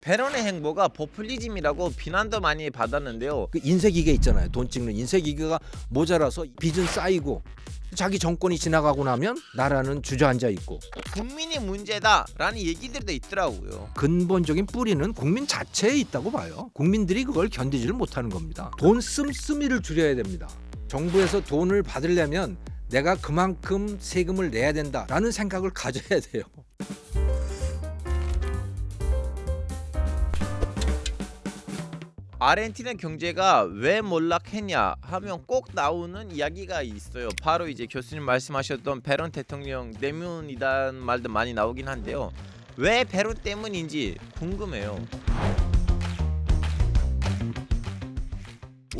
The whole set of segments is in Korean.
배런의 행보가 포퓰리즘이라고 비난도 많이 받았는데요. 그 인쇄기계 있잖아요. 돈 찍는 인쇄기계가 모자라서 빚은 쌓이고 자기 정권이 지나가고 나면 나라는 주저앉아 있고 국민이 문제다라는 얘기들도 있더라고요. 근본적인 뿌리는 국민 자체에 있다고 봐요. 국민들이 그걸 견디지를 못하는 겁니다. 돈 씀씀이를 줄여야 됩니다. 정부에서 돈을 받으려면 내가 그만큼 세금을 내야 된다라는 생각을 가져야 돼요. 아르헨티나 경제가 왜 몰락했냐 하면 꼭 나오는 이야기가 있어요. 바로 이제 교수님 말씀하셨던 베론 대통령 때문이란 말도 많이 나오긴 한데요. 왜 베론 때문인지 궁금해요.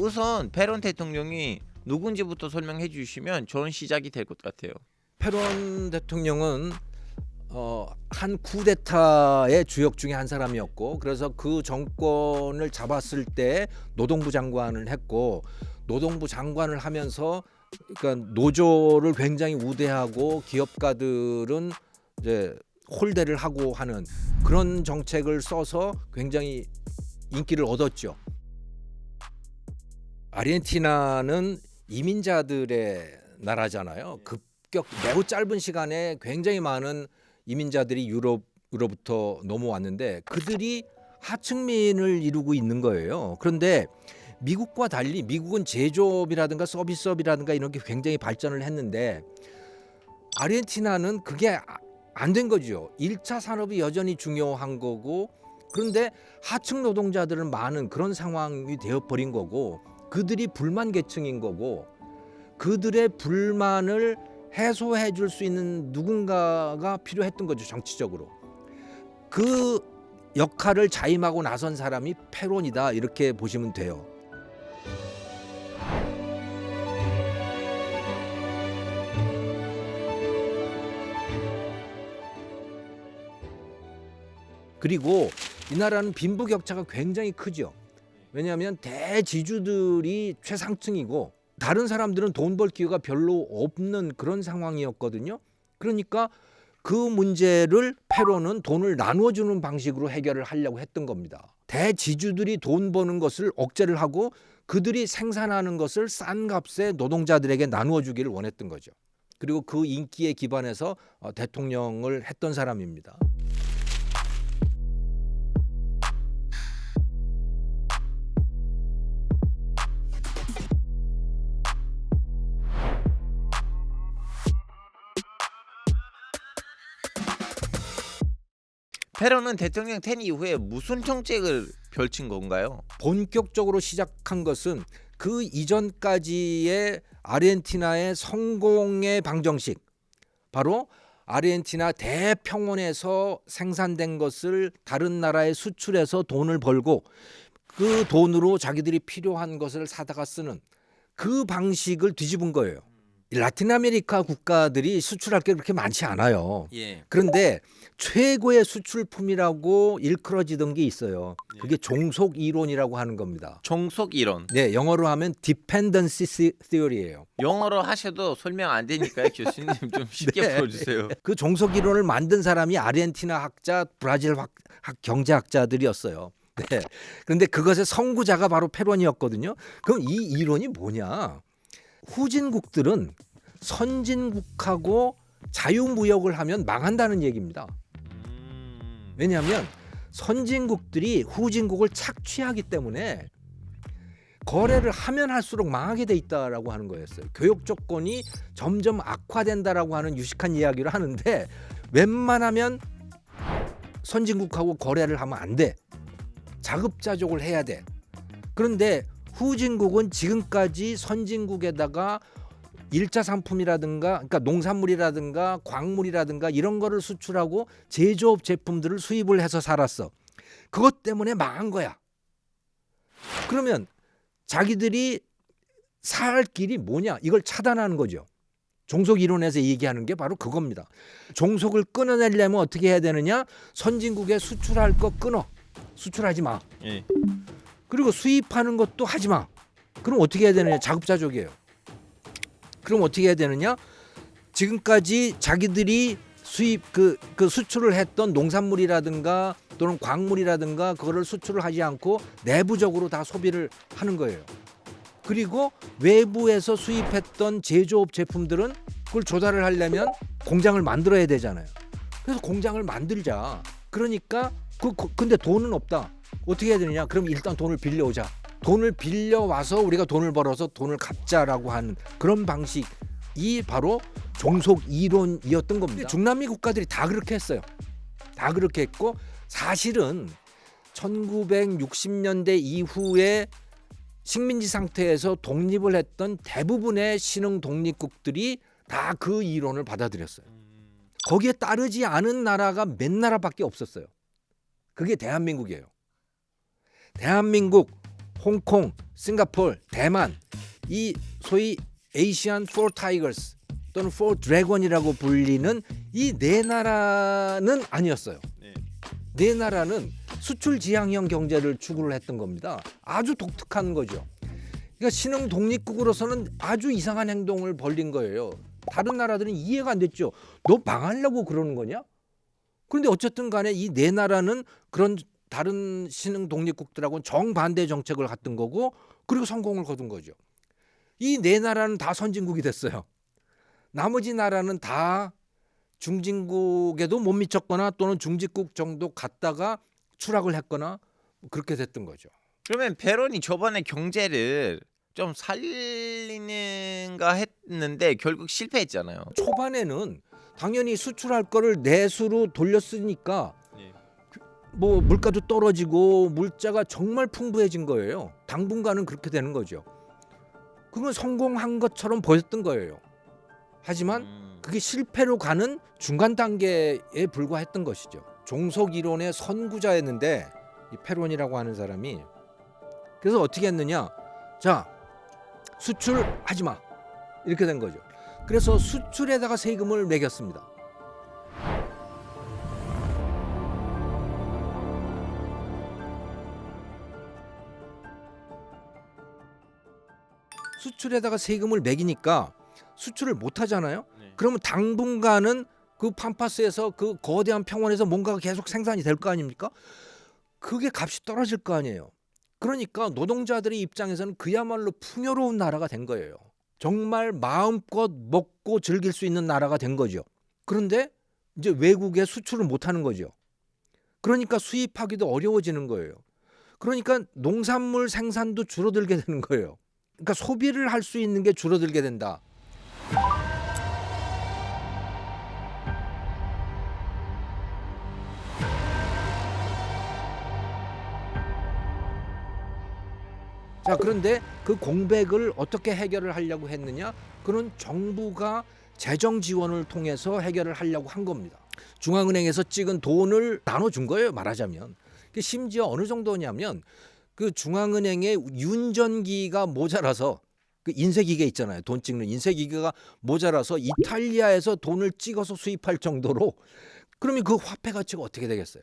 우선 베론 대통령이 누군지부터 설명해 주시면 좋은 시작이 될 것 같아요. 페론 대통령은 한 쿠데타의 주역 중에 한 사람이었고, 그래서 그 정권을 잡았을 때 노동부 장관을 했고, 노동부 장관을 하면서 그러니까 노조를 굉장히 우대하고 기업가들은 이제 홀대를 하고 하는 그런 정책을 써서 굉장히 인기를 얻었죠. 아르헨티나는 이민자들의 나라잖아요. 매우 짧은 시간에 굉장히 많은 이민자들이 유럽으로부터 넘어왔는데 그들이 하층민을 이루고 있는 거예요. 그런데 미국과 달리 미국은 제조업이라든가 서비스업이라든가 이런 게 굉장히 발전을 했는데 아르헨티나는 그게 안 된 거죠. 1차 산업이 여전히 중요한 거고, 그런데 하층 노동자들은 많은 그런 상황이 되어버린 거고, 그들이 불만 계층인 거고, 그들의 불만을 해소해 줄 수 있는 누군가가 필요했던 거죠. 정치적으로 그 역할을 자임하고 나선 사람이 페론이다, 이렇게 보시면 돼요. 그리고 이 나라는 빈부격차가 굉장히 크죠. 왜냐하면 대지주들이 최상층이고 다른 사람들은 돈 벌 기회가 별로 없는 그런 상황이었거든요. 그러니까 그 문제를 페론은 돈을 나눠주는 방식으로 해결을 하려고 했던 겁니다. 대지주들이 돈 버는 것을 억제를 하고 그들이 생산하는 것을 싼 값에 노동자들에게 나누어 주기를 원했던 거죠. 그리고 그 인기에 기반해서 대통령을 했던 사람입니다. 페론은 대통령 탄 이후에 무슨 정책을 펼친 건가요? 본격적으로 시작한 것은 그 이전까지의 아르헨티나의 성공의 방정식, 바로 아르헨티나 대평원에서 생산된 것을 다른 나라에 수출해서 돈을 벌고 그 돈으로 자기들이 필요한 것을 사다가 쓰는 그 방식을 뒤집은 거예요. 라틴 아메리카 국가들이 수출할 게 그렇게 많지 않아요. 예. 그런데 최고의 수출품이라고 일컬어지던 게 있어요. 그게 종속 이론이라고 하는 겁니다. 종속 이론. 네, 영어로 하면 dependency theory예요. 영어로 하셔도 설명 안 되니까요. 교수님 좀 쉽게 네. 풀어주세요. 그 종속 이론을 만든 사람이 아르헨티나 학자, 브라질 경제학자들이었어요. 네. 그런데 그것의 선구자가 바로 페론이었거든요. 그럼 이 이론이 뭐냐? 후진국들은 선진국하고 자유무역을 하면 망한다는 얘기입니다. 왜냐하면 선진국들이 후진국을 착취하기 때문에 거래를 하면 할수록 망하게 돼 있다라고 하는 거였어요. 교육 조건이 점점 악화된다라고 하는 유식한 이야기를 하는데 웬만하면 선진국하고 거래를 하면 안 돼. 자급자족을 해야 돼. 그런데 후진국은 지금까지 선진국에다가 1차 상품이라든가, 그러니까 농산물이라든가 광물이라든가 이런 거를 수출하고 제조업 제품들을 수입을 해서 살았어. 그것 때문에 망한 거야. 그러면 자기들이 살 길이 뭐냐? 이걸 차단하는 거죠. 종속 이론에서 얘기하는 게 바로 그겁니다. 종속을 끊어내려면 어떻게 해야 되느냐? 선진국에 수출할 거 끊어. 수출하지 마. 예. 그리고 수입하는 것도 하지 마. 그럼 어떻게 해야 되느냐? 자급자족이에요. 그럼 어떻게 해야 되느냐? 지금까지 자기들이 수입 그 수출을 했던 농산물이라든가 또는 광물이라든가 그거를 수출을 하지 않고 내부적으로 다 소비를 하는 거예요. 그리고 외부에서 수입했던 제조업 제품들은 그걸 조달을 하려면 공장을 만들어야 되잖아요. 그래서 공장을 만들자. 그러니까 근데 돈은 없다. 어떻게 해야 되느냐? 그럼 일단 돈을 빌려오자. 돈을 빌려와서 우리가 돈을 벌어서 돈을 갚자라고 하는 그런 방식이 바로 종속 이론이었던 겁니다. 중남미 국가들이 다 그렇게 했어요. 다 그렇게 했고 사실은 1960년대 이후에 식민지 상태에서 독립을 했던 대부분의 신흥 독립국들이 다 그 이론을 받아들였어요. 거기에 따르지 않은 나라가 몇 나라밖에 없었어요. 그게 대한민국이에요. 대한민국, 홍콩, 싱가포르, 대만 이 소위 에이시안 4 타이거스 또는 4 드래곤이라고 불리는 이 네 나라는 아니었어요. 네 나라는 수출 지향형 경제를 추구를 했던 겁니다. 아주 독특한 거죠. 그러니까 신흥 독립국으로서는 아주 이상한 행동을 벌린 거예요. 다른 나라들은 이해가 안 됐죠. 너 망하려고 그러는 거냐? 그런데 어쨌든 간에 이 네 나라는 그런 다른 신흥 독립국들하고는 정반대 정책을 갖던 거고 그리고 성공을 거둔 거죠. 이 네 나라는 다 선진국이 됐어요. 나머지 나라는 다 중진국에도 못 미쳤거나 또는 중진국 정도 갔다가 추락을 했거나 그렇게 됐던 거죠. 그러면 베론이 저번에 경제를 좀 살리는가 했는데 결국 실패했잖아요. 초반에는 당연히 수출할 거를 내수로 돌렸으니까 뭐 물가도 떨어지고 물자가 정말 풍부해진 거예요. 당분간은 그렇게 되는 거죠. 그건 성공한 것처럼 보였던 거예요. 하지만 그게 실패로 가는 중간 단계에 불과했던 것이죠. 종속 이론의 선구자였는데 이 페론이라고 하는 사람이 그래서 어떻게 했느냐? 자, 수출하지 마. 이렇게 된 거죠. 그래서 수출에다가 세금을 매겼습니다. 수출에다가 세금을 매기니까 수출을 못 하잖아요. 그러면 당분간은 그 팜파스에서 그 거대한 평원에서 뭔가가 계속 생산이 될 거 아닙니까? 그게 값이 떨어질 거 아니에요. 그러니까 노동자들의 입장에서는 그야말로 풍요로운 나라가 된 거예요. 정말 마음껏 먹고 즐길 수 있는 나라가 된 거죠. 그런데 이제 외국에 수출을 못 하는 거죠. 그러니까 수입하기도 어려워지는 거예요. 그러니까 농산물 생산도 줄어들게 되는 거예요. 그러니까 소비를 할 수 있는 게 줄어들게 된다. 자, 그런데 그 공백을 어떻게 해결을 하려고 했느냐? 그런 정부가 재정 지원을 통해서 해결을 하려고 한 겁니다. 중앙은행에서 찍은 돈을 나눠준 거예요, 말하자면. 심지어 어느 정도냐면 그 중앙은행의 윤전기가 모자라서 그 인쇄기계 있잖아요. 돈 찍는 인쇄기계가 모자라서 이탈리아에서 돈을 찍어서 수입할 정도로 그러면 그 화폐 가치가 어떻게 되겠어요?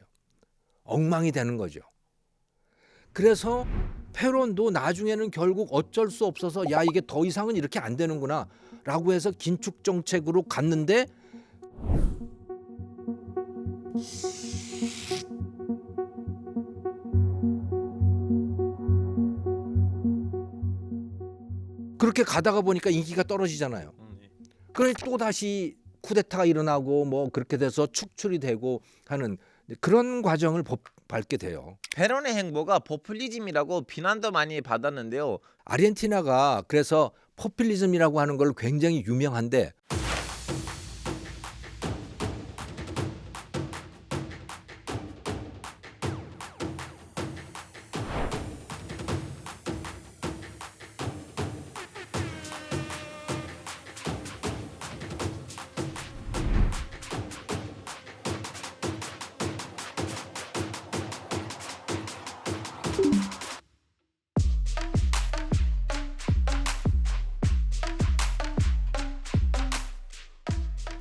엉망이 되는 거죠. 그래서 페론도 나중에는 결국 어쩔 수 없어서 야 이게 더 이상은 이렇게 안 되는구나 라고 해서 긴축 정책으로 갔는데 그렇게 가다가 보니까 인기가 떨어지잖아요. 그러니 또 다시 쿠데타가 일어나고 뭐 그렇게 돼서 축출이 되고 하는 그런 과정을 밟게 돼요. 베론의 행보가 포퓰리즘이라고 비난도 많이 받았는데요. 아르헨티나가 그래서 포퓰리즘이라고 하는 걸 굉장히 유명한데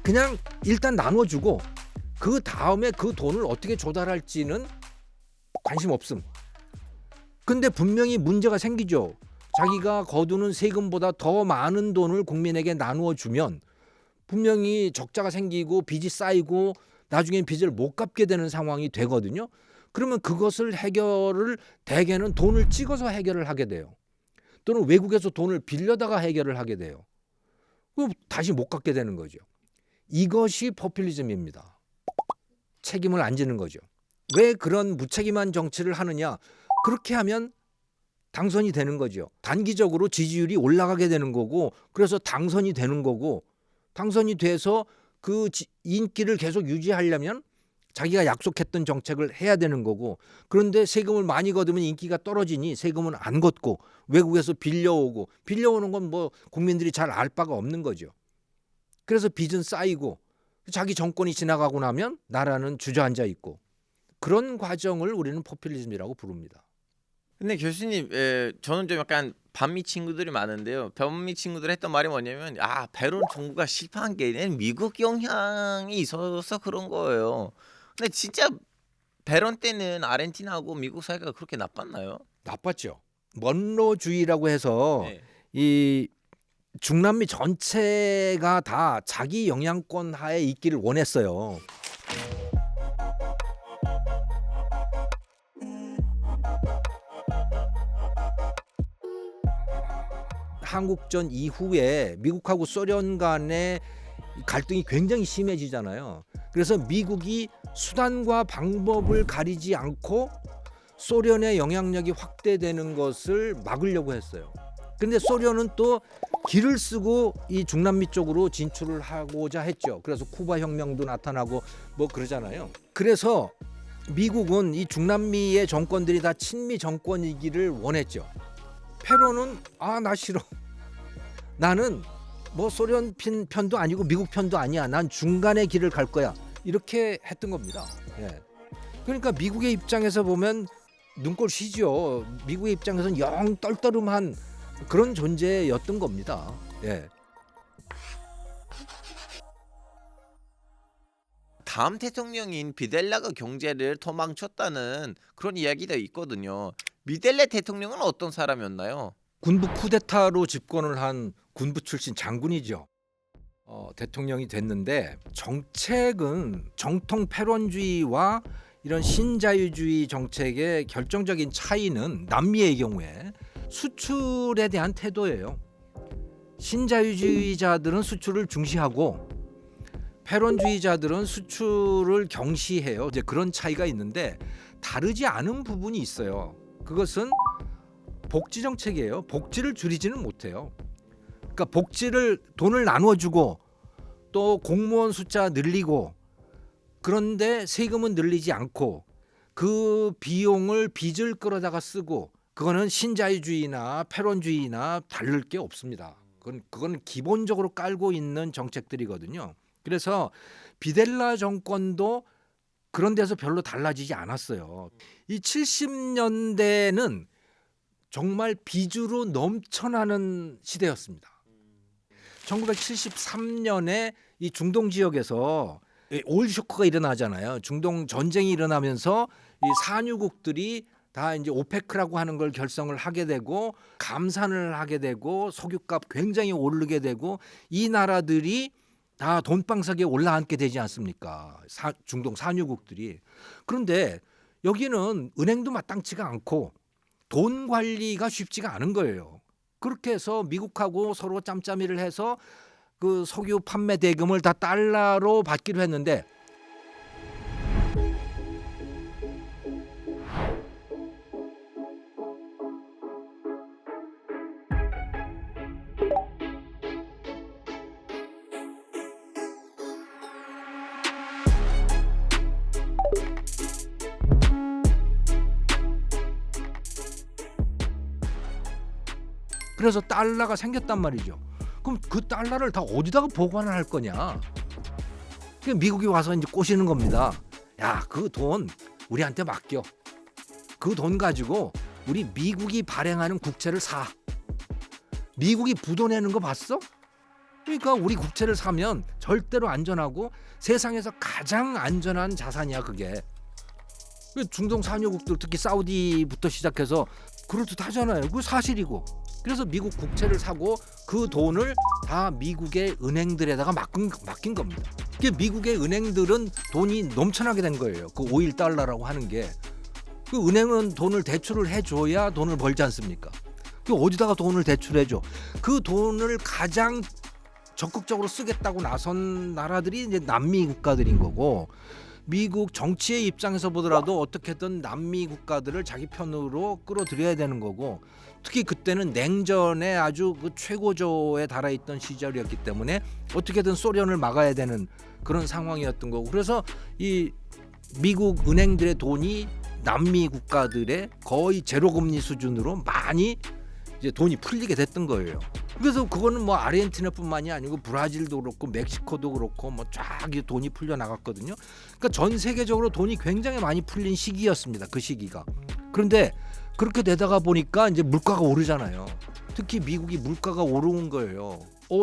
그냥 일단 나눠주고 그 다음에 그 돈을 어떻게 조달할지는 관심 없음. 근데 분명히 문제가 생기죠. 자기가 거두는 세금보다 더 많은 돈을 국민에게 나누어 주면 분명히 적자가 생기고 빚이 쌓이고 나중엔 빚을 못 갚게 되는 상황이 되거든요. 그러면 그것을 해결을 대개는 돈을 찍어서 해결을 하게 돼요. 또는 외국에서 돈을 빌려다가 해결을 하게 돼요. 그럼 다시 못 갚게 되는 거죠. 이것이 포퓰리즘입니다. 책임을 안 지는 거죠. 왜 그런 무책임한 정치를 하느냐? 그렇게 하면 당선이 되는 거죠. 단기적으로 지지율이 올라가게 되는 거고, 그래서 당선이 되는 거고, 당선이 돼서 그 인기를 계속 유지하려면 자기가 약속했던 정책을 해야 되는 거고, 그런데 세금을 많이 걷으면 인기가 떨어지니 세금은 안 걷고 외국에서 빌려오는 건 뭐 국민들이 잘 알 바가 없는 거죠. 그래서 빚은 쌓이고 자기 정권이 지나가고 나면 나라는 주저앉아 있고, 그런 과정을 우리는 포퓰리즘이라고 부릅니다. 근데 교수님, 저는 좀 약간 반미 친구들이 많은데요. 반미 친구들 했던 말이 뭐냐면, 베론 정부가 실패한 게 미국 영향이 있어서 그런 거예요. 근데 진짜 베론 때는 아르헨티나하고 미국 사이가 그렇게 나빴나요? 나빴죠. 먼로주의라고 해서 네. 이 중남미 전체가 다 자기 영향권 하에 있기를 원했어요. 한국전 이후에 미국하고 소련 간의 갈등이 굉장히 심해지잖아요. 그래서 미국이 수단과 방법을 가리지 않고 소련의 영향력이 확대되는 것을 막으려고 했어요. 근데 소련은 또 길을 쓰고 이 중남미 쪽으로 진출을 하고자 했죠. 그래서 쿠바 혁명도 나타나고 뭐 그러잖아요. 그래서 미국은 이 중남미의 정권들이 다 친미 정권이기를 원했죠. 페론은 나 싫어. 나는 뭐 소련 편도 아니고 미국 편도 아니야. 난 중간의 길을 갈 거야. 이렇게 했던 겁니다. 예. 그러니까 미국의 입장에서 보면 눈꼴 쉬죠. 미국의 입장에서는 영 떨떠름한 그런 존재였던 겁니다. 예. 다음 대통령인 비델라가 경제를 도망쳤다는 그런 이야기도 있거든요. 비델레 대통령은 어떤 사람이었나요? 군부 쿠데타로 집권을 한 군부 출신 장군이죠. 대통령이 됐는데 정책은 정통 패권주의와 이런 신자유주의 정책의 결정적인 차이는 남미의 경우에 수출에 대한 태도예요. 신자유주의자들은 수출을 중시하고 패권주의자들은 수출을 경시해요. 이제 그런 차이가 있는데 다르지 않은 부분이 있어요. 그것은 복지 정책이에요. 복지를 줄이지는 못해요. 그러니까 복지를 돈을 나눠주고 또 공무원 숫자 늘리고, 그런데 세금은 늘리지 않고 그 비용을 빚을 끌어다가 쓰고, 그거는 신자유주의나 패권주의나 다를 게 없습니다. 그건 기본적으로 깔고 있는 정책들이거든요. 그래서 비델라 정권도 그런 데서 별로 달라지지 않았어요. 이 70년대는 정말 비주로 넘쳐나는 시대였습니다. 1973년에 이 중동 지역에서 오일 쇼크가 일어나잖아요. 중동 전쟁이 일어나면서 이 산유국들이 다 이제 오페크라고 하는 걸 결성을 하게 되고 감산을 하게 되고 석유값 굉장히 오르게 되고 이 나라들이 다 돈방석에 올라앉게 되지 않습니까? 중동 산유국들이. 그런데 여기는 은행도 마땅치가 않고 돈 관리가 쉽지가 않은 거예요. 그렇게 해서 미국하고 서로 짬짬이를 해서 그 석유 판매 대금을 다 달러로 받기로 했는데 그래서 달러가 생겼단 말이죠. 그럼 그 달러를 다 어디다가 보관을 할 거냐? 미국이 와서 이제 꼬시는 겁니다. 야, 그 돈 우리한테 맡겨. 그 돈 가지고 우리 미국이 발행하는 국채를 사. 미국이 부도 내는 거 봤어? 그러니까 우리 국채를 사면 절대로 안전하고 세상에서 가장 안전한 자산이야 그게. 중동 산유국들 특히 사우디부터 시작해서 그럴듯하잖아요. 그 사실이고. 그래서 미국 국채를 사고 그 돈을 다 미국의 은행들에다가 맡긴 겁니다. 미국의 은행들은 돈이 넘쳐나게 된 거예요. 그 5.1달러라고 하는 게. 그 은행은 돈을 대출을 해줘야 돈을 벌지 않습니까? 그 어디다가 돈을 대출해줘? 그 돈을 가장 적극적으로 쓰겠다고 나선 나라들이 이제 남미 국가들인 거고, 미국 정치의 입장에서 보더라도 어떻게든 남미 국가들을 자기 편으로 끌어들여야 되는 거고, 특히 그때는 냉전의 아주 그 최고조에 달아있던 시절이었기 때문에 어떻게든 소련을 막아야 되는 그런 상황이었던 거고, 그래서 이 미국 은행들의 돈이 남미 국가들의 거의 제로금리 수준으로 많이 이제 돈이 풀리게 됐던 거예요. 그래서 그거는 뭐 아르헨티나뿐만이 아니고 브라질도 그렇고 멕시코도 그렇고 뭐 쫙 돈이 풀려 나갔거든요. 그러니까 전 세계적으로 돈이 굉장히 많이 풀린 시기였습니다. 그 시기가. 그런데 그렇게 되다가 보니까 이제 물가가 오르잖아요. 특히 미국이 물가가 오른 거예요.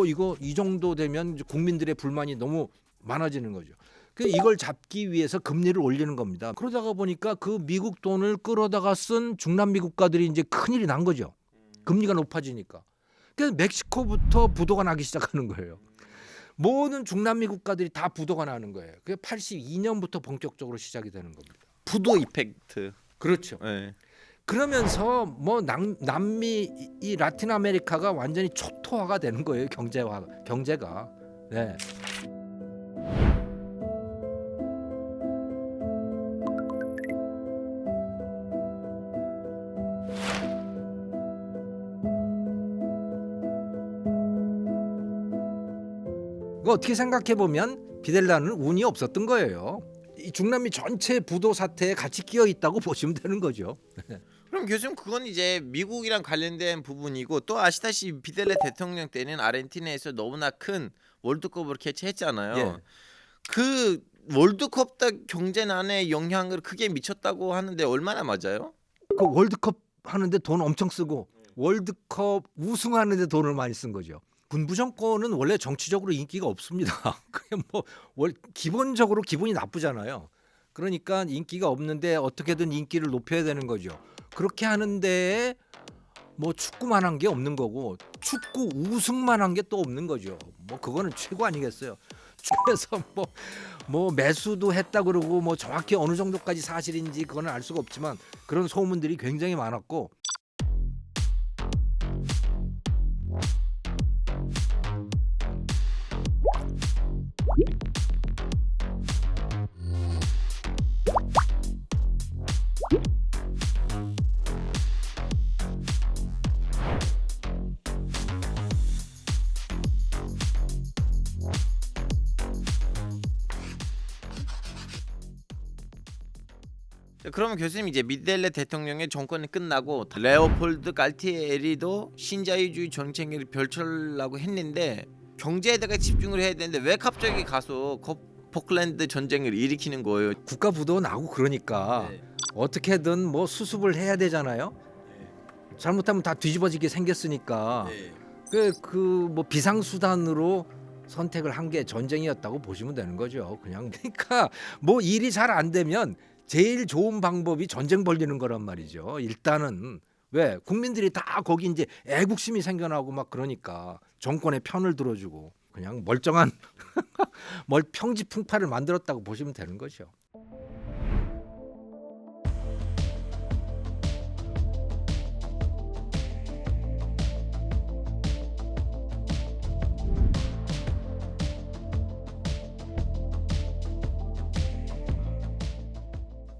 이거 이 정도 되면 국민들의 불만이 너무 많아지는 거죠. 이걸 잡기 위해서 금리를 올리는 겁니다. 그러다가 보니까 그 미국 돈을 끌어다가 쓴 중남미 국가들이 이제 큰일이 난 거죠. 금리가 높아지니까. 그래서 멕시코부터 부도가 나기 시작하는 거예요. 모든 중남미 국가들이 다 부도가 나는 거예요. 그게 82년부터 본격적으로 시작이 되는 겁니다. 부도 이펙트. 그렇죠. 네. 그러면서 뭐 남미 이 라틴 아메리카가 완전히 초토화가 되는 거예요. 경제가. 네. 어떻게 생각해 보면 비델라는 운이 없었던 거예요. 이 중남미 전체 부도 사태에 같이 끼어 있다고 보시면 되는 거죠. 그럼 교수님 그건 이제 미국이랑 관련된 부분이고, 또 아시다시피 비델레 대통령 때는 아르헨티나에서 너무나 큰 월드컵을 개최했잖아요. 예. 그 월드컵 경제난에 영향을 크게 미쳤다고 하는데 얼마나 맞아요? 그 월드컵 하는데 돈 엄청 쓰고 월드컵 우승하는데 돈을 많이 쓴 거죠. 군부 정권은 원래 정치적으로 인기가 없습니다. 그냥 뭐 기본적으로 기분이 나쁘잖아요. 그러니까 인기가 없는데 어떻게든 인기를 높여야 되는 거죠. 그렇게 하는데 뭐 축구만 한 게 없는 거고, 축구 우승만 한 게 또 없는 거죠. 뭐 그거는 최고 아니겠어요. 그래서 뭐 매수도 했다 그러고 뭐 정확히 어느 정도까지 사실인지 그거는 알 수가 없지만 그런 소문들이 굉장히 많았고, 그러면 교수님 이제 미델레 대통령의 정권이 끝나고 레오폴드 갈티에리도 신자유주의 정책을 펼치려고 했는데 경제에다가 집중을 해야 되는데 왜 갑자기 가서 포클랜드 전쟁을 일으키는 거예요? 국가 부도 나고 그러니까 네. 어떻게든 뭐 수습을 해야 되잖아요. 잘못하면 다 뒤집어지게 생겼으니까 그 뭐 비상수단으로 선택을 한 게 전쟁이었다고 보시면 되는 거죠. 그냥 그러니까 뭐 일이 잘 안 되면 제일 좋은 방법이 전쟁 벌리는 거란 말이죠. 일단은 왜 국민들이 다 거기 이제 애국심이 생겨나고 막 그러니까 정권의 편을 들어주고 그냥 멀쩡한 평지풍파를 만들었다고 보시면 되는 거죠.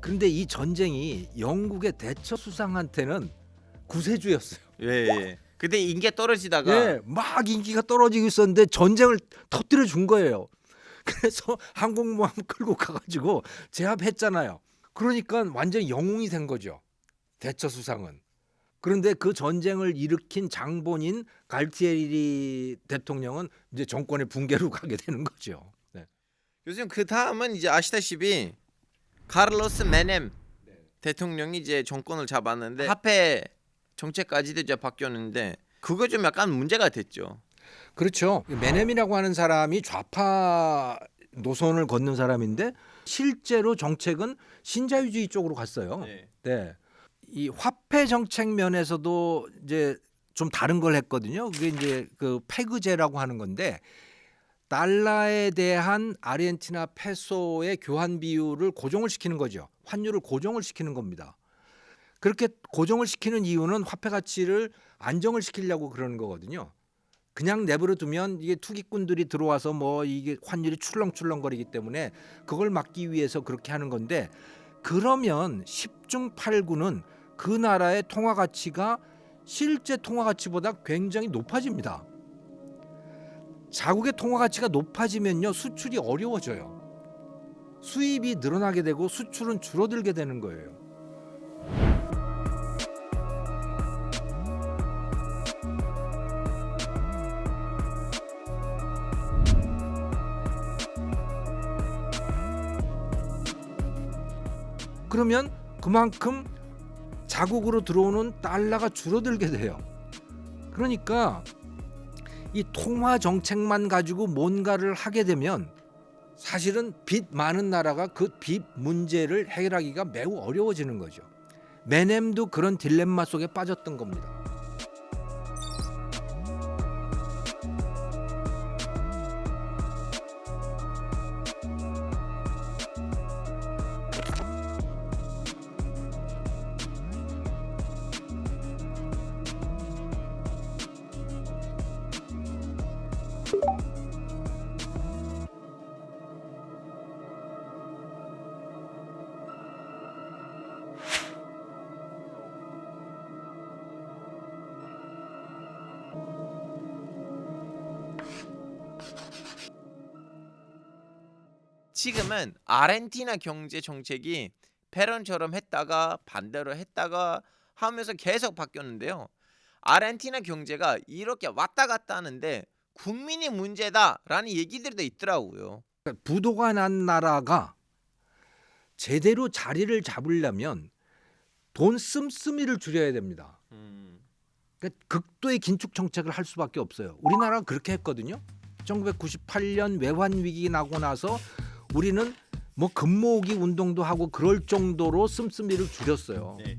그런데 이 전쟁이 영국의 대처 수상한테는 구세주였어요. 예. 근데 인기가 떨어지다가 예, 막 인기가 떨어지고 있었는데 전쟁을 터뜨려 준 거예요. 그래서 항공모함 끌고 가가지고 제압했잖아요. 그러니까 완전 영웅이 된 거죠. 대처 수상은. 그런데 그 전쟁을 일으킨 장본인 갈티에리 대통령은 이제 정권의 붕괴로 가게 되는 거죠. 네. 요즘 그 다음은 이제 아시다시피 카를로스 메넴 대통령이 이제 정권을 잡았는데 화폐 정책까지도 이제 바뀌었는데 그거 좀 약간 문제가 됐죠. 그렇죠. 메넴이라고 하는 사람이 좌파 노선을 걷는 사람인데 실제로 정책은 신자유주의 쪽으로 갔어요. 네. 이 화폐 정책 면에서도 이제 좀 다른 걸 했거든요. 그게 이제 그 페그제라고 하는 건데 달러에 대한 아르헨티나 페소의 교환 비율을 고정을 시키는 거죠. 환율을 고정을 시키는 겁니다. 그렇게 고정을 시키는 이유는 화폐 가치를 안정을 시키려고 그러는 거거든요. 그냥 내버려 두면 이게 투기꾼들이 들어와서 뭐 이게 환율이 출렁출렁거리기 때문에 그걸 막기 위해서 그렇게 하는 건데 그러면 10중 8구는 그 나라의 통화 가치가 실제 통화 가치보다 굉장히 높아집니다. 자국의 통화 가치가 높아지면요 수출이 어려워져요. 수입이 늘어나게 되고 수출은 줄어들게 되는 거예요. 그러면 그만큼 자국으로 들어오는 달러가 줄어들게 돼요. 그러니까 이 통화 정책만 가지고 뭔가를 하게 되면 사실은 빚 많은 나라가 그 빚 문제를 해결하기가 매우 어려워지는 거죠. 메넴도 그런 딜레마 속에 빠졌던 겁니다. 지금은 아르헨티나 경제 정책이 페론처럼 했다가 반대로 했다가 하면서 계속 바뀌었는데요. 아르헨티나 경제가 이렇게 왔다 갔다 하는데 국민이 문제다라는 얘기들도 있더라고요. 그러니까 부도가 난 나라가 제대로 자리를 잡으려면 돈 씀씀이를 줄여야 됩니다. 그러니까 극도의 긴축 정책을 할 수밖에 없어요. 우리나라가 그렇게 했거든요. 1998년 외환 위기 나고 나서 우리는 뭐 금모으기 운동도 하고 그럴 정도로 씀씀이를 줄였어요. 네.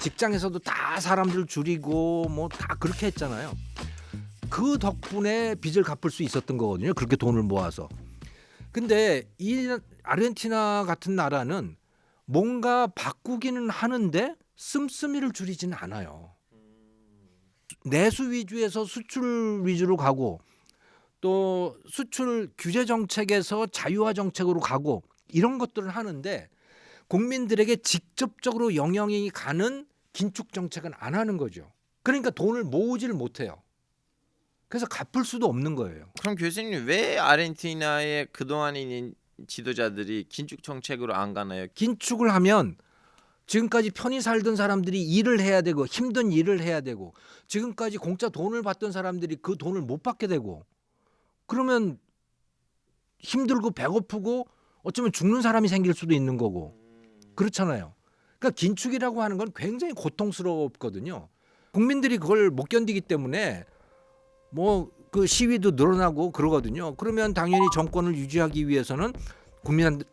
직장에서도 다 사람들 줄이고 뭐 다 그렇게 했잖아요. 그 덕분에 빚을 갚을 수 있었던 거거든요. 그렇게 돈을 모아서. 근데 이 아르헨티나 같은 나라는 뭔가 바꾸기는 하는데 씀씀이를 줄이지는 않아요. 내수 위주에서 수출 위주로 가고 또 수출 규제 정책에서 자유화 정책으로 가고 이런 것들을 하는데 국민들에게 직접적으로 영향이 가는 긴축 정책은 안 하는 거죠. 그러니까 돈을 모으지를 못해요. 그래서 갚을 수도 없는 거예요. 그럼 교수님 왜 아르헨티나의 그동안의 지도자들이 긴축 정책으로 안 가나요? 긴축을 하면 지금까지 편히 살던 사람들이 일을 해야 되고 힘든 일을 해야 되고 지금까지 공짜 돈을 받던 사람들이 그 돈을 못 받게 되고 그러면 힘들고 배고프고 어쩌면 죽는 사람이 생길 수도 있는 거고 그렇잖아요. 그러니까 긴축이라고 하는 건 굉장히 고통스럽거든요. 국민들이 그걸 못 견디기 때문에 뭐 그 시위도 늘어나고 그러거든요. 그러면 당연히 정권을 유지하기 위해서는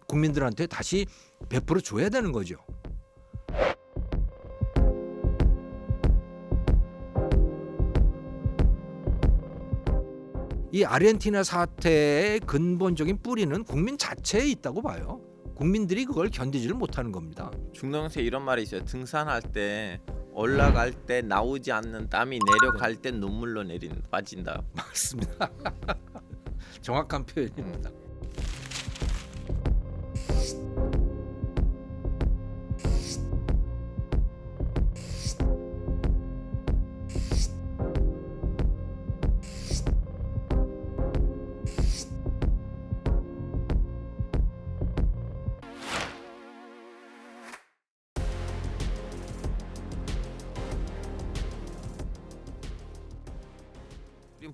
국민들한테 다시 베풀어 줘야 되는 거죠. 이 아르헨티나 사태의 근본적인 뿌리는 국민 자체에 있다고 봐요. 국민들이 그걸 견디지를 못하는 겁니다. 중동에서 이런 말이 있어요. 등산할 때 올라갈 때 나오지 않는 땀이 내려갈 때 눈물로 빠진다. 맞습니다. 정확한 표현입니다.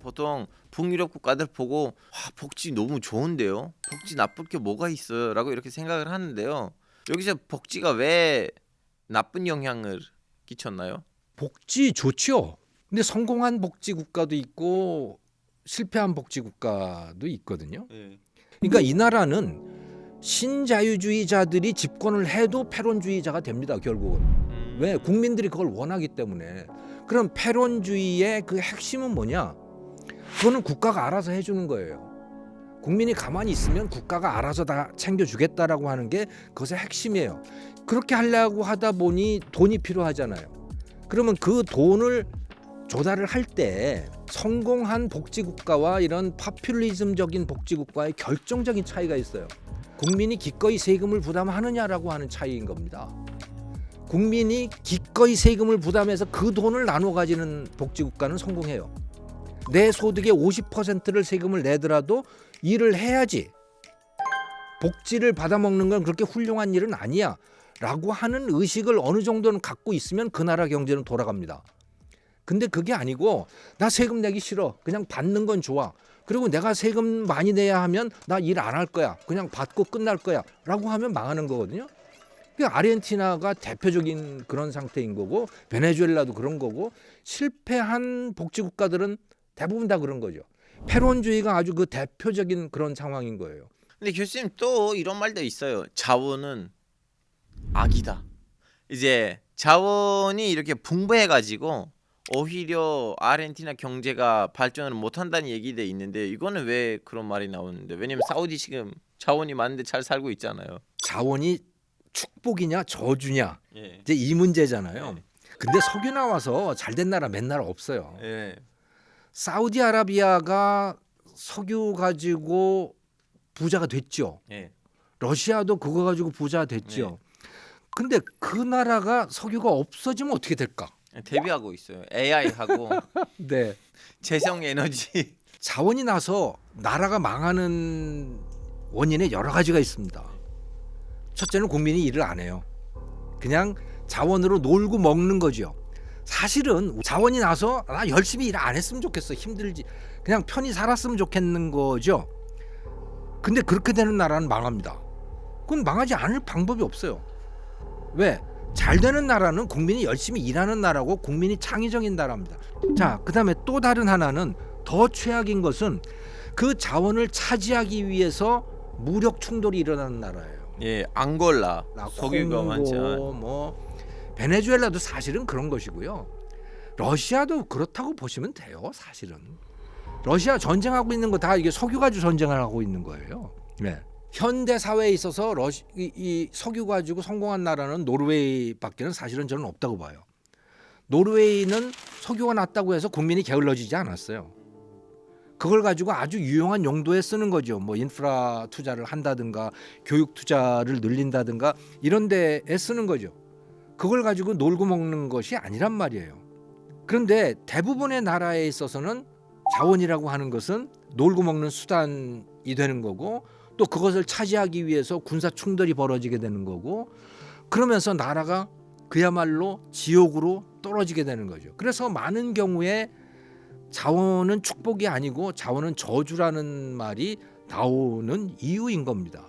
보통 북유럽 국가들 보고 와, 복지 너무 좋은데요. 복지 나쁠 게 뭐가 있어요? 라고 이렇게 생각을 하는데요. 여기서 복지가 왜 나쁜 영향을 끼쳤나요? 복지 좋죠. 근데 성공한 복지 국가도 있고 실패한 복지 국가도 있거든요. 그러니까 이 나라는 신자유주의자들이 집권을 해도 패론주의자가 됩니다. 결국은. 왜? 국민들이 그걸 원하기 때문에. 그럼 패권주의의 그 핵심은 뭐냐? 그거는 국가가 알아서 해주는 거예요. 국민이 가만히 있으면 국가가 알아서 다 챙겨주겠다라고 하는 게 그것의 핵심이에요. 그렇게 하려고 하다 보니 돈이 필요하잖아요. 그러면 그 돈을 조달을 할 때 성공한 복지국가와 이런 파퓰리즘적인 복지국가의 결정적인 차이가 있어요. 국민이 기꺼이 세금을 부담하느냐라고 하는 차이인 겁니다. 국민이 기꺼이 세금을 부담해서 그 돈을 나눠 가지는 복지국가는 성공해요. 내 소득의 50%를 세금을 내더라도 일을 해야지. 복지를 받아먹는 건 그렇게 훌륭한 일은 아니야 라고 하는 의식을 어느 정도는 갖고 있으면 그 나라 경제는 돌아갑니다. 근데 그게 아니고 나 세금 내기 싫어. 그냥 받는 건 좋아. 그리고 내가 세금 많이 내야 하면 나 일 안 할 거야. 그냥 받고 끝날 거야 라고 하면 망하는 거거든요. 아르헨티나가 대표적인 그런 상태인 거고 베네수엘라도 그런 거고 실패한 복지국가들은 대부분 다 그런 거죠. 패권주의가 아주 그 대표적인 그런 상황인 거예요. 근데 교수님 또 이런 말도 있어요. 자원은 악이다. 이제 자원이 이렇게 풍부해가지고 오히려 아르헨티나 경제가 발전을 못한다는 얘기도 있는데 이거는 왜 그런 말이 나오는데? 왜냐면 사우디 지금 자원이 많은데 잘 살고 있잖아요. 자원이 축복이냐 저주냐 예. 이제 이 문제잖아요. 예. 근데 석유 나와서 잘된 나라 몇 나라 없어요. 예. 사우디아라비아가 석유 가지고 부자가 됐죠. 예. 러시아도 그거 가지고 부자 됐죠. 근데 그 나라가 석유가 없어지면 어떻게 될까? 대비하고 있어요. AI하고 네. 재생 에너지. 자원이 나서 나라가 망하는 원인에 여러 가지가 있습니다. 첫째는 국민이 일을 안 해요. 그냥 자원으로 놀고 먹는 거죠. 사실은 자원이 나서 나 열심히 일 안 했으면 좋겠어. 힘들지. 그냥 편히 살았으면 좋겠는 거죠. 근데 그렇게 되는 나라는 망합니다. 그건 망하지 않을 방법이 없어요. 왜? 잘 되는 나라는 국민이 열심히 일하는 나라고 국민이 창의적인 나라입니다. 자, 그다음에 또 다른 하나는 더 최악인 것은 그 자원을 차지하기 위해서 무력 충돌이 일어나는 나라예요. 예, 앙골라 석유가 많죠. 뭐 베네수엘라도 사실은 그런 것이고요. 러시아도 그렇다고 보시면 돼요. 사실은 러시아 전쟁하고 있는 거 다 이게 석유 가지고 전쟁을 하고 있는 거예요. 네. 현대 사회에 있어서 이 석유 가지고 성공한 나라는 노르웨이밖에는 사실은 저는 없다고 봐요. 노르웨이는 석유가 났다고 해서 국민이 게을러지지 않았어요. 그걸 가지고 아주 유용한 용도에 쓰는 거죠. 뭐 인프라 투자를 한다든가 교육 투자를 늘린다든가 이런 데에 쓰는 거죠. 그걸 가지고 놀고 먹는 것이 아니란 말이에요. 그런데 대부분의 나라에 있어서는 자원이라고 하는 것은 놀고 먹는 수단이 되는 거고 또 그것을 차지하기 위해서 군사 충돌이 벌어지게 되는 거고 그러면서 나라가 그야말로 지옥으로 떨어지게 되는 거죠. 그래서 많은 경우에 자원은 축복이 아니고 자원은 저주라는 말이 나오는 이유인 겁니다.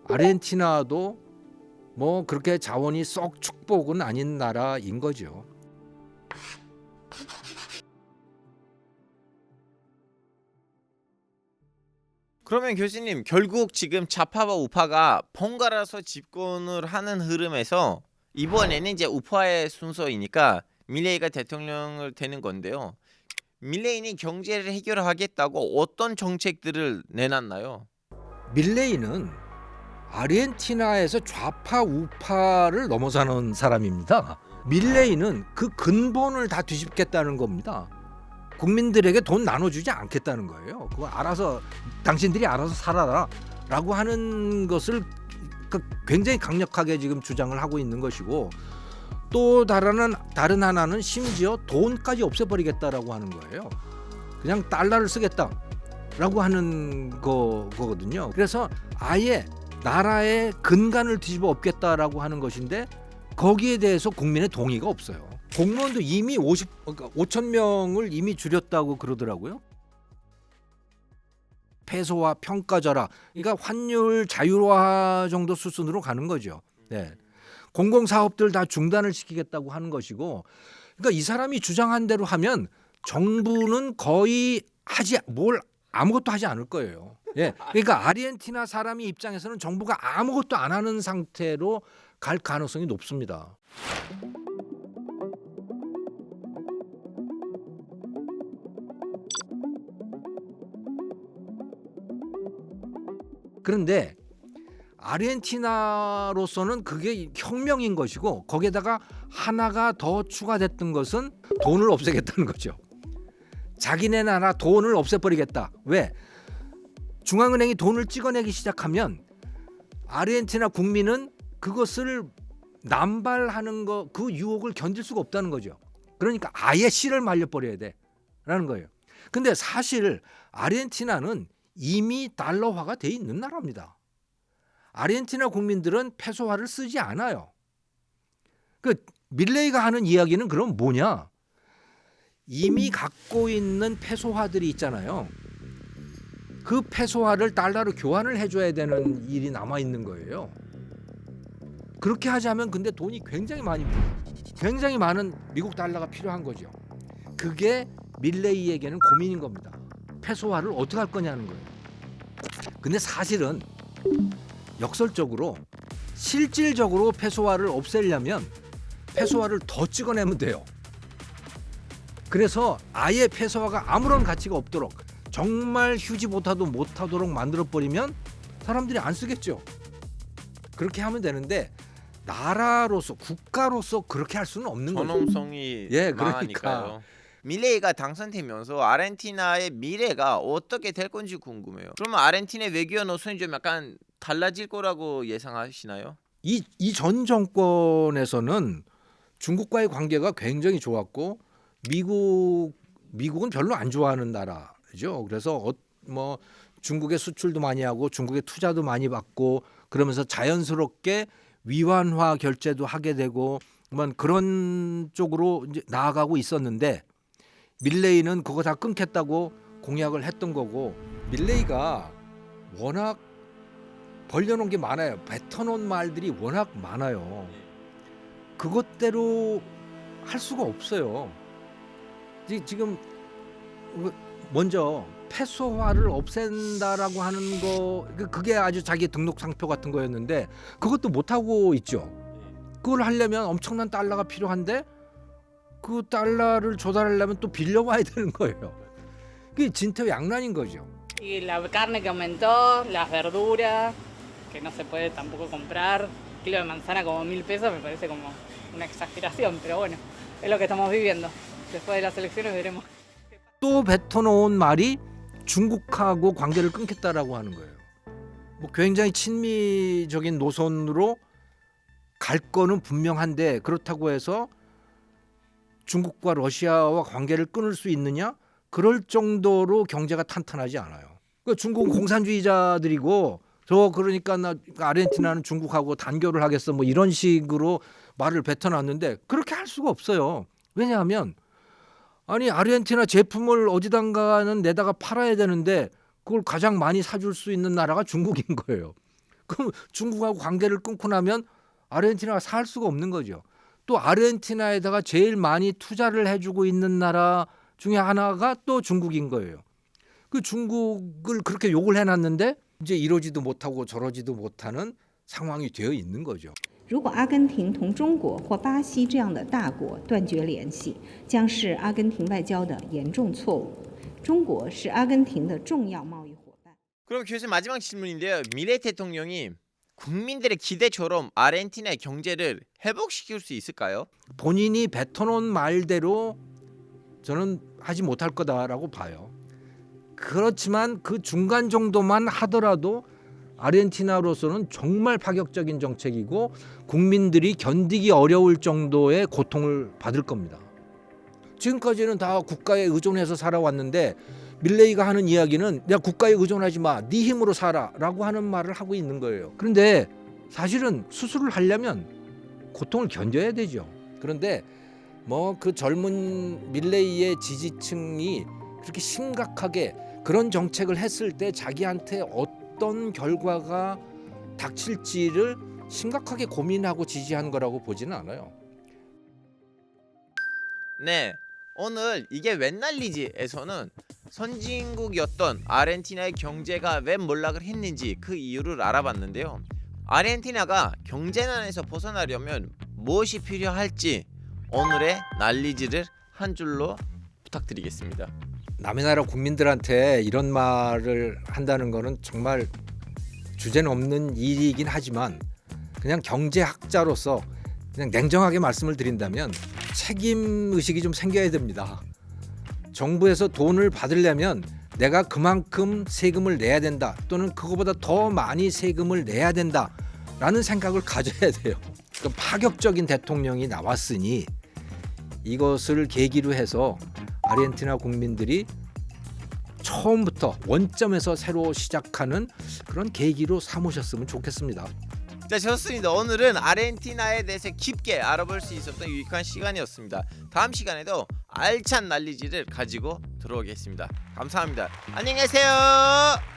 아르헨티나도 뭐 그렇게 자원이 썩 축복은 아닌 나라인 거죠. 그러면 교수님 결국 지금 좌파와 우파가 번갈아서 집권을 하는 흐름에서 이번에는 이제 우파의 순서이니까 밀레이가 대통령을 되는 건데요. 밀레이는 경제를 해결하겠다고 어떤 정책들을 내놨나요? 밀레이는 아르헨티나에서 좌파 우파를 넘어서는 사람입니다. 밀레이는 그 근본을 다 뒤집겠다는 겁니다. 국민들에게 돈 나눠주지 않겠다는 거예요. 그거 알아서 당신들이 알아서 살아라 라고 하는 것을 굉장히 강력하게 지금 주장을 하고 있는 것이고 또 다른 하나는 심지어 돈까지 없애버리겠다라고 하는 거예요. 그냥 달러를 쓰겠다라고 하는 거거든요. 그래서 아예 나라의 근간을 뒤집어 엎겠다라고 하는 것인데 거기에 대해서 국민의 동의가 없어요. 공무원도 이미 5천 명을 이미 줄였다고 그러더라고요. 페소화 평가절하, 그러니까 환율 자율화 정도 수준으로 가는 거죠. 네. 공공사업들 다 중단을 시키겠다고 하는 것이고, 그러니까 이 사람이 주장한 대로 하면 정부는 거의 아무것도 하지 않을 거예요. 예. 그러니까 아르헨티나 사람이 입장에서는 정부가 아무것도 안 하는 상태로 갈 가능성이 높습니다. 그런데 아르헨티나로서는 그게 혁명인 것이고 거기에다가 하나가 더 추가됐던 것은 돈을 없애겠다는 거죠. 자기네 나라 돈을 없애버리겠다. 왜? 중앙은행이 돈을 찍어내기 시작하면 아르헨티나 국민은 그것을 남발하는 거, 그 유혹을 견딜 수가 없다는 거죠. 그러니까 아예 씨를 말려버려야 돼라는 거예요. 근데 사실 아르헨티나는 이미 달러화가 돼 있는 나라입니다. 아르헨티나 국민들은 페소화를 쓰지 않아요. 그 밀레이가 하는 이야기는 그럼 뭐냐? 이미 갖고 있는 페소화들이 있잖아요. 그 페소화를 달러로 교환을 해줘야 되는 일이 남아 있는 거예요. 그렇게 하자면 근데 돈이 굉장히 많은 미국 달러가 필요한 거죠. 그게 밀레이에게는 고민인 겁니다. 페소화를 어떻게 할 거냐는 거예요. 근데 사실은 역설적으로 실질적으로 페소화를 없애려면 페소화를 더 찍어내면 돼요. 그래서 아예 페소화가 아무런 가치가 없도록 정말 휴지보다도 못하도록 만들어버리면 사람들이 안 쓰겠죠. 그렇게 하면 되는데 나라로서 국가로서 그렇게 할 수는 없는 거죠. 전hom성이 예, 망하니까요. 그러니까. 밀레이가 당선되면서 아르헨티나의 미래가 어떻게 될 건지 궁금해요. 그러면 아르헨티나의 외교 노선이 좀 약간 달라질 거라고 예상하시나요? 이 전 정권에서는 중국과의 관계가 굉장히 좋았고 미국은 별로 안 좋아하는 나라죠. 그래서 뭐 중국에 수출도 많이 하고 중국에 투자도 많이 받고 그러면서 자연스럽게 위안화 결제도 하게 되고 뭐 그런 쪽으로 이제 나아가고 있었는데 밀레이는 그거 다 끊겠다고 공약을 했던 거고 밀레이가 워낙 벌려놓은 게 많아요. 뱉어놓은 말들이 워낙 많아요. 그것대로 할 수가 없어요. 지금 먼저 페소화를 없앤다라고 하는 거 그게 아주 자기 등록 상표 같은 거였는데 그것도 못 하고 있죠. 그걸 하려면 엄청난 달러가 필요한데 그 달러를 조달하려면 또 빌려와야 되는 거예요. 그게 진퇴양난인 거죠. Y la carne que aumentó, las verduras, que no se puede tampoco comprar. Kilo de manzana como 1.000 pesos me parece como una exageración, pero bueno, es lo que estamos viviendo. Después de las elecciones veremos. 또 뱉어놓은 말이 중국하고 관계를 끊겠다라고 하는 거예요. 뭐 굉장히 친미적인 노선으로 갈 거는 분명한데 그렇다고 해서 중국과 러시아와 관계를 끊을 수 있느냐? 그럴 정도로 경제가 탄탄하지 않아요. 그러니까 중국은 공산주의자들이고 그러니까 나 아르헨티나는 중국하고 단교를 하겠어 뭐 이런 식으로 말을 뱉어놨는데 그렇게 할 수가 없어요. 왜냐하면 아니 아르헨티나 제품을 어디단가는 내다가 팔아야 되는데 그걸 가장 많이 사줄 수 있는 나라가 중국인 거예요. 그럼 중국하고 관계를 끊고 나면 아르헨티나가 살 수가 없는 거죠. 또 아르헨티나에다가 제일 많이 투자를 해주고 있는 나라 중에 하나가 또 중국인 거예요. 그 중국을 그렇게 욕을 해놨는데 이제 이러지도 못하고 저러지도 못하는 상황이 되어 있는 거죠. 如果阿根廷同中国或巴西这样的大国断绝联系，将是阿根廷外交的严重错误。中国是阿根廷的重要贸易伙伴。 그럼 교수님 마지막 질문인데요. 밀레이 대통령이 국민들의 기대처럼 아르헨티나의 경제를 회복시킬 수 있을까요? 본인이 뱉어놓은 말대로 저는 하지 못할 거다라고 봐요. 그렇지만 그 중간 정도만 하더라도 아르헨티나로서는 정말 파격적인 정책이고 국민들이 견디기 어려울 정도의 고통을 받을 겁니다. 지금까지는 다 국가에 의존해서 살아왔는데 밀레이가 하는 이야기는 내가 국가에 의존하지 마, 네 힘으로 살아라고 하는 말을 하고 있는 거예요. 그런데 사실은 수술을 하려면 고통을 견뎌야 되죠. 그런데 뭐 그 젊은 밀레이의 지지층이 그렇게 심각하게 그런 정책을 했을 때 자기한테 어떤 결과가 닥칠지를 심각하게 고민하고 지지한 거라고 보지는 않아요. 네, 오늘 이게 웬 난리지에서는 선진국이었던 아르헨티나의 경제가 왜 몰락을 했는지 그 이유를 알아봤는데요. 아르헨티나가 경제난에서 벗어나려면 무엇이 필요할지 오늘의 난리지를 한 줄로 부탁드리겠습니다. 남의 나라 국민들한테 이런 말을 한다는 거는 정말 주제는 없는 일이긴 하지만 그냥 경제학자로서 그냥 냉정하게 말씀을 드린다면 책임 의식이 좀 생겨야 됩니다. 정부에서 돈을 받으려면 내가 그만큼 세금을 내야 된다 또는 그거보다 더 많이 세금을 내야 된다라는 생각을 가져야 돼요. 그러니까 파격적인 대통령이 나왔으니 이것을 계기로 해서 아르헨티나 국민들이 처음부터 원점에서 새로 시작하는 그런 계기로 삼으셨으면 좋겠습니다. 자, 좋습니다. 오늘은 아르헨티나에 대해서 깊게 알아볼 수 있었던 유익한 시간이었습니다. 다음 시간에도 알찬 난리지를 가지고 들어오겠습니다. 감사합니다. 안녕히 계세요.